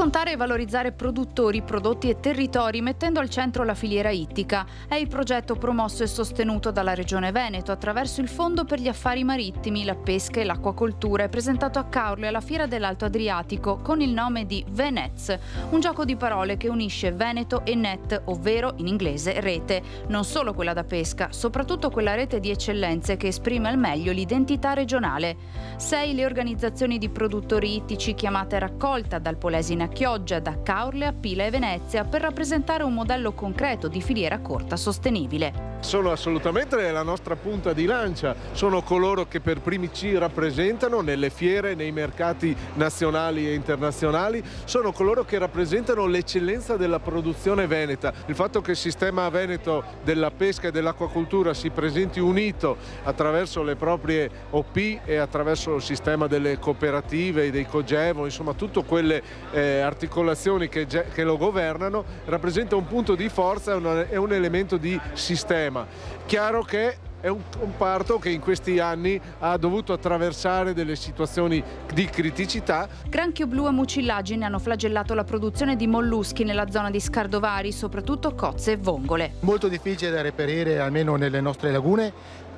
Raccontare e valorizzare produttori, prodotti e territori mettendo al centro la filiera ittica è il progetto promosso e sostenuto dalla Regione Veneto attraverso il Fondo per gli Affari Marittimi, la Pesca e l'Acquacoltura, presentato a Caorle alla Fiera dell'Alto Adriatico con il nome di Venez, un gioco di parole che unisce Veneto e net, ovvero in inglese rete, non solo quella da pesca, soprattutto quella rete di eccellenze che esprime al meglio l'identità regionale. 6 le organizzazioni di produttori ittici chiamate a raccolta dal Polesine a Chioggia, da Caorle a Pila e Venezia per rappresentare un modello concreto di filiera corta sostenibile. Sono assolutamente la nostra punta di lancia, sono coloro che per primi ci rappresentano nelle fiere, nei mercati nazionali e internazionali, sono coloro che rappresentano l'eccellenza della produzione veneta. Il fatto che il sistema veneto della pesca e dell'acquacoltura si presenti unito attraverso le proprie OP e attraverso il sistema delle cooperative, dei cogevo, insomma tutte quelle articolazioni che lo governano, rappresenta un punto di forza e un elemento di sistema. Chiaro che è un comparto che in questi anni ha dovuto attraversare delle situazioni di criticità. Granchio blu e mucillagine hanno flagellato la produzione di molluschi nella zona di Scardovari, soprattutto cozze e vongole. Molto difficile da reperire almeno nelle nostre lagune,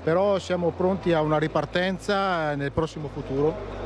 però siamo pronti a una ripartenza nel prossimo futuro.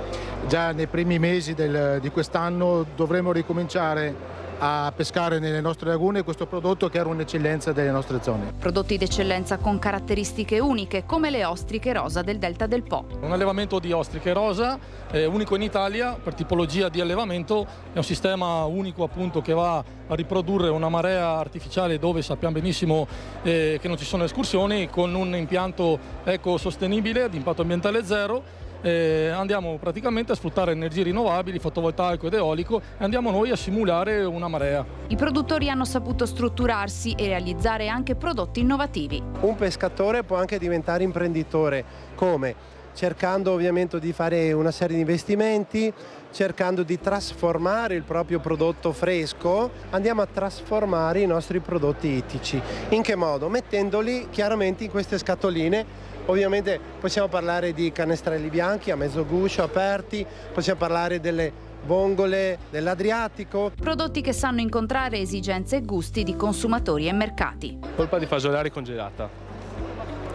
Già nei primi mesi di quest'anno dovremo ricominciare a pescare nelle nostre lagune questo prodotto che era un'eccellenza delle nostre zone. Prodotti d'eccellenza con caratteristiche uniche come le ostriche rosa del Delta del Po. Un allevamento di ostriche rosa unico in Italia per tipologia di allevamento, è un sistema unico appunto che va a riprodurre una marea artificiale dove sappiamo benissimo che non ci sono escursioni, con un impianto ecosostenibile ad impatto ambientale zero. Andiamo praticamente a sfruttare energie rinnovabili, fotovoltaico ed eolico, e andiamo noi a simulare una marea. I produttori hanno saputo strutturarsi e realizzare anche prodotti innovativi. Un pescatore può anche diventare imprenditore, come? Cercando ovviamente di fare una serie di investimenti, cercando di trasformare il proprio prodotto fresco, andiamo a trasformare i nostri prodotti ittici. In che modo? Mettendoli chiaramente in queste scatoline. Ovviamente possiamo parlare di canestrelli bianchi a mezzo guscio, aperti, possiamo parlare delle vongole dell'Adriatico. Prodotti che sanno incontrare esigenze e gusti di consumatori e mercati. Polpa di fagiolari congelata.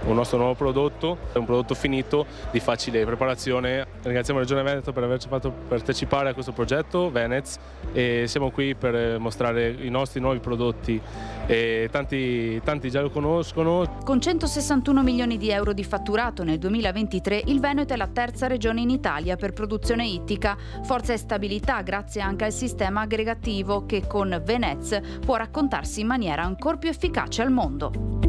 Un nostro nuovo prodotto, è un prodotto finito di facile preparazione. Ringraziamo la Regione Veneto per averci fatto partecipare a questo progetto Venez, e siamo qui per mostrare i nostri nuovi prodotti e tanti già lo conoscono. Con 161 milioni di euro di fatturato nel 2023, il Veneto è la terza regione in Italia per produzione ittica, forza e stabilità grazie anche al sistema aggregativo che con Venez può raccontarsi in maniera ancora più efficace al mondo.